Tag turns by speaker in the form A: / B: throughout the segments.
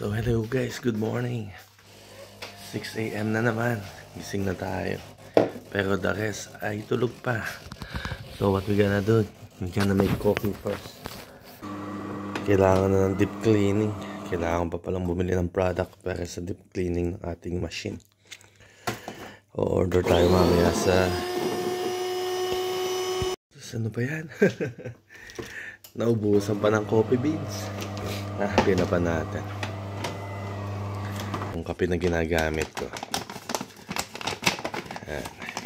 A: So hello guys, good morning. 6 AM na naman, gising na tayo. Pero the rest ay tulog pa. So what we gonna do? We gonna make coffee first. Kailangan na ng deep cleaning. Kailangan pa palang bumili ng product para sa deep cleaning ng ating machine. O-order tayo mamaya sa... Ano ba yan? Naubusan pa ng coffee beans. Pila pa natin yung kape na ginagamit ko.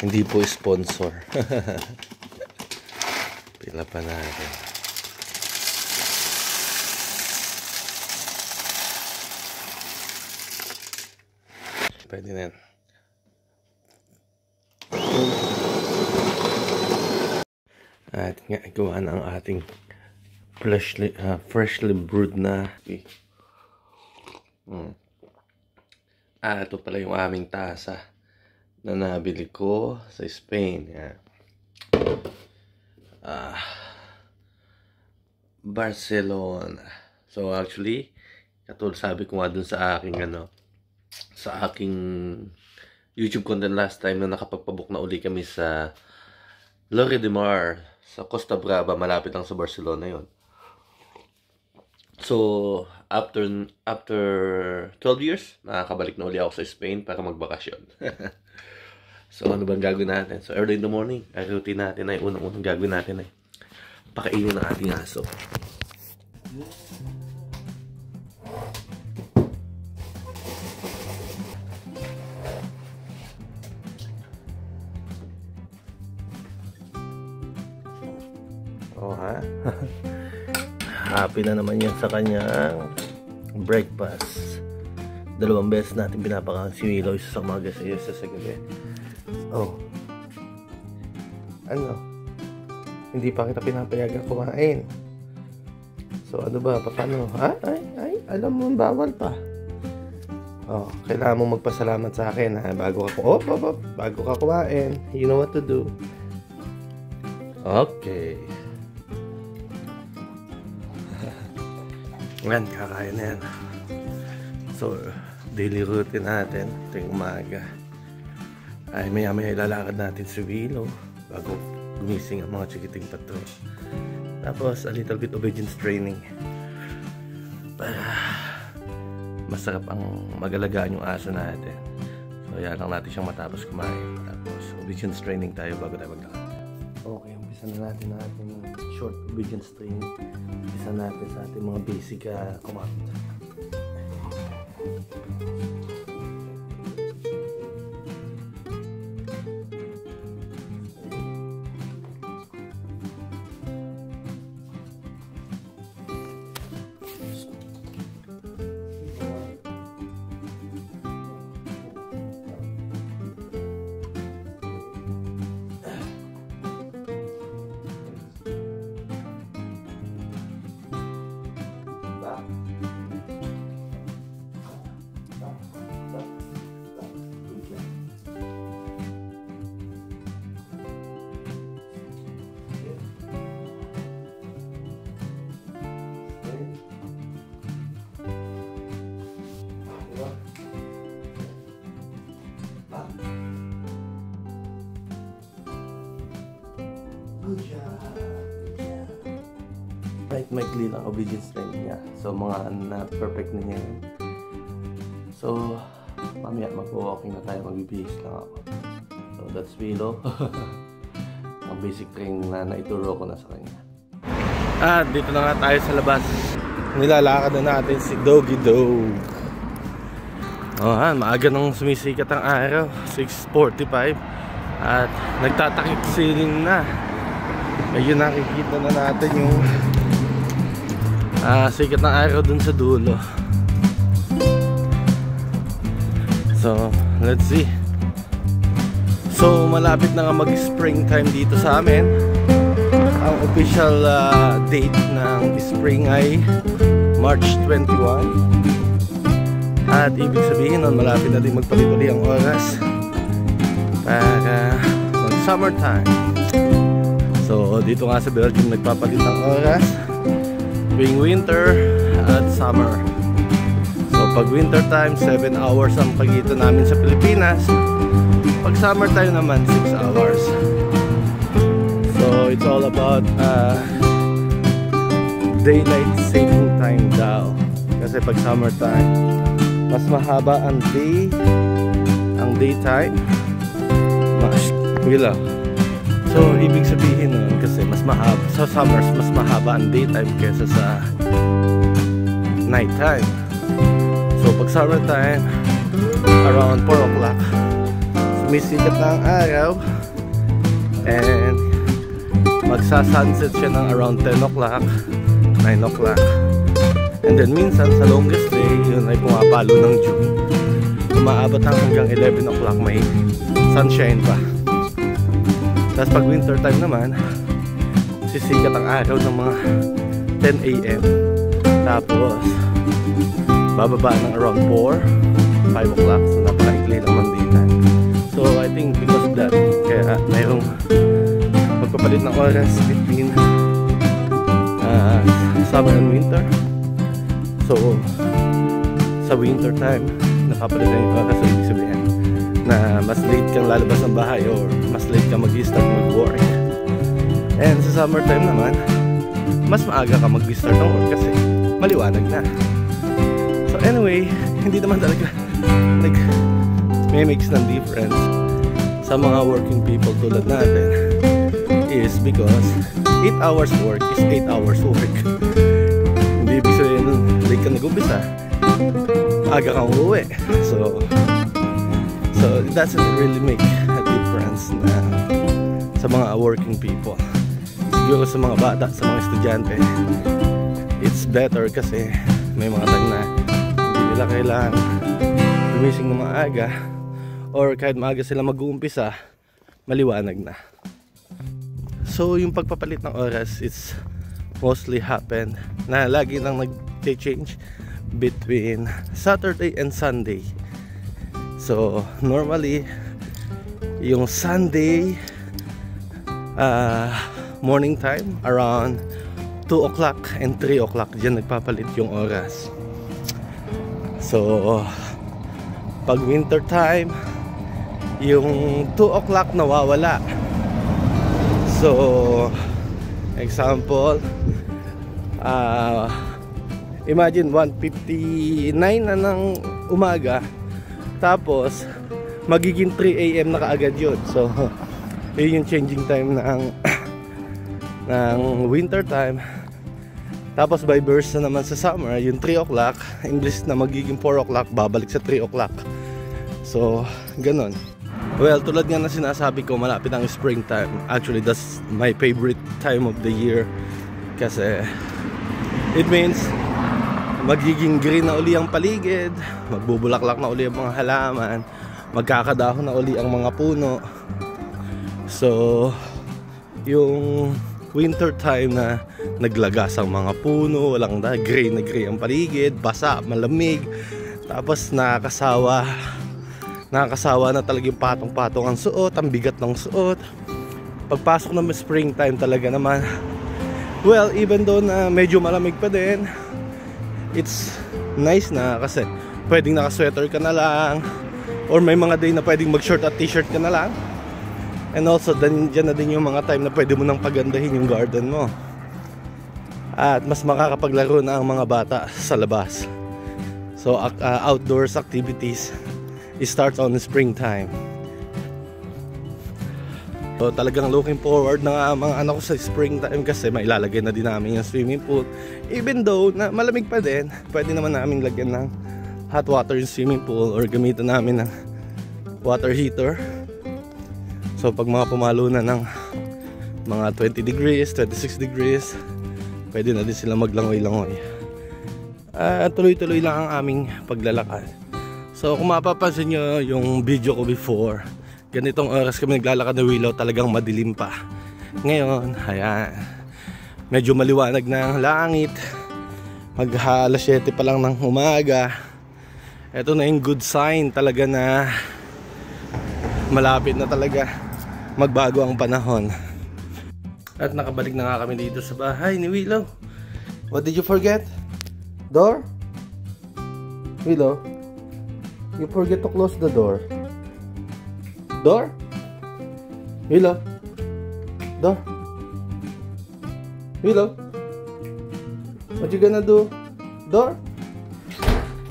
A: Hindi po sponsor. Pila pa natin. Pwede na yan. At nga, gawa na ang ating freshly brewed na coffee. Ito pala yung aming tasa na nabili ko sa Spain. Yan. Barcelona. So actually, katulad sabi ko nga dun sa aking sa aking YouTube content last time na nakapagpabook na uli kami sa Lloret de Mar sa Costa Brava, malapit lang sa Barcelona yon. So, after 12 years, nakakabalik na uli ako sa Spain para magbakasyon. So, ano bang gagawin natin? So, early in the morning, ang routine natin ay unang-unang gagawin natin ay pakainin ng ating aso. Oh, ha? Happy na naman yan sa kanyang breakfast. 2 beses natin pinapakain si Willow, isa sa umaga, isa sa gabi. Oh. Ano? Hindi pa kita pinapayagan kumain. So ano ba? Paano? Ay, alam mo, bawal pa. Oh, kailangan mo magpasalamat sa akin bago ka kumain. You know what to do. Okay. Yan, kakain na yan. So, daily routine natin tuwing umaga ay maya-maya ilalakad natin si Willow bago gumising ang mga chikiting pato. Tapos, a little bit obedience training para masarap ang mag-alagaan yung aso natin. So, yan lang natin siyang matapos kumain. Tapos, obedience training tayo bago tayo maglakad. Okay, umpisa na natin ang ating short obedience training. Umpisa natin sa ating mga basic command. Right, maikli lang obedience training niya. So, mga na-perfect na niya yun. So, mamaya mag-walking na tayo, mag-bihis lang ako. So, that's Willow. Ang basic training na naituro ko na sa kanya. Dito na nga tayo sa labas. Nilalakad na natin si Doggy Dog. Maaga nang sumisikat ang araw, 6:45. At nagtatakip siling na. Ayun, nakikita na natin yung sikat ng araw dun sa dulo. So, let's see. So, malapit na nga mag-springtime dito sa amin. Ang official date ng spring ay March 21. At ibig sabihin nun, malapit na din magpalipali ang oras para mag-summertime. So, dito nga sa Belgium, nagpapalit ng oras tuwing winter at summer. So, pag winter time, 7 hours ang pagitan namin sa Pilipinas. Pag summer time naman, 6 hours. So it's all about daylight saving time daw. Kasi pag summer time, mas mahaba ang daytime. So ibig sabihin nun, kasi mas mahaba sa summers, mas mahaba ang daytime kesa sa nighttime. So pag summer time, around 4 o'clock, sumisikat na ang araw, and magsa-sunset siya ng around 10 o'clock, 9 o'clock. And then minsan sa longest day, yun ay pumapalo ng June, umaabot hanggang 11 o'clock, may sunshine pa. Tapos pag winter time naman, sisikat ang araw ng mga 10 AM. Tapos bababa ng around 4, 5 o'clock. So napaka-ikli ng daytime. So I think because of that, kaya mayroong magpapalit ng oras between summer and winter. So sa winter time, napapalit na yung oras. So ibig sabihin na mas late kang lalabas ng bahay or mas late kang mag-start mag-work. And sa summertime naman, mas maaga ka mag-start ng work kasi maliwanag na. So anyway, hindi naman talaga may mix ng difference sa mga working people tulad natin, is because 8 hours work is 8 hours work. Hindi ibig sabihin late ka nag-umpisa, maaga kang uuwi. So it doesn't really make a difference na sa mga working people. Siguro sa mga bata, sa mga estudyante, it's better kasi may mga time na hindi nila kailangan gumising ng maaga, or kahit maaga sila mag-uumpisa, maliwanag na. So yung pagpapalit ng oras, it's mostly happen na lagi nang nag-change between Saturday and Sunday. So normally yung Sunday morning time around 2 o'clock and 3 o'clock, dyan nagpapalit yung oras. So pag winter time, yung 2 o'clock nawawala. So example, imagine 1:59 na ng umaga, tapos magiging 3 AM na kaagad yun. So yun yung changing time ng winter time. Tapos by burst na naman sa summer, yung 3 o'clock English na magiging 4 o'clock, babalik sa 3 o'clock. So ganon. Well, tulad nga na sinasabi ko, malapit ang springtime. Actually, that's my favorite time of the year, kasi it means magiging green na uli ang paligid, magbubulaklak na uli ang mga halaman, magkakadahon na uli ang mga puno. So yung winter time na naglagas ang mga puno, walang gray na gray ang paligid, basa, malamig, tapos nakakasawa na talaga yung patong-patong ang suot, ang bigat ng suot. Pagpasok ng springtime talaga naman, well, even though na medyo malamig pa din, it's nice na kasi pwedeng naka-sweater ka na lang, or may mga day na pwedeng mag-short at t-shirt ka na lang. And also dyan na din yung mga time na pwede mo nang pagandahin yung garden mo, at mas makakapaglaro na ang mga bata sa labas. So outdoors activities, it starts on the springtime. So talagang looking forward na mga anak ko sa springtime, kasi mailalagay na din namin yung swimming pool. Even though na malamig pa din, pwede naman namin lagyan ng hot water yung swimming pool, or gamitan namin ng water heater. So pag mga pumalo na ng mga 20 degrees, 26 degrees, pwede na din sila maglangoy-langoy. Tuloy-tuloy lang ang aming paglalakad. So kung mapapansin nyo yung video ko before, ganitong oras kami naglalakad na Willow, talagang madilim pa. Ngayon, ayan, medyo maliwanag na ang langit, mag-alas 7 pa lang ng umaga. Ito na yung good sign talaga na malapit na talaga magbago ang panahon. At nakabalik na nga kami dito sa bahay ni Willow. What did you forget? Door? Willow, you forget to close the door. Door? Willow? Door? Willow? What you gonna do? Door?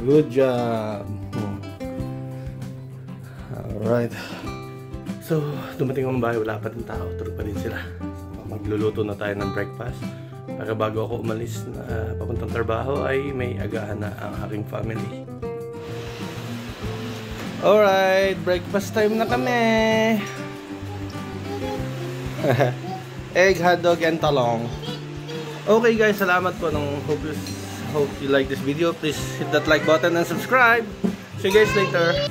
A: Good job. Alright. So, dumating akong bahay, wala pa din tao. Tulog pa din sila. Magluluto na tayo ng breakfast. Para bago ako umalis na papuntang trabaho ay may agahan na ang aking family. Alright, breakfast time na kami. Egg, hotdog, and talong. Okay guys, salamat po. Hope you like this video. Please hit that like button and subscribe. See you guys later.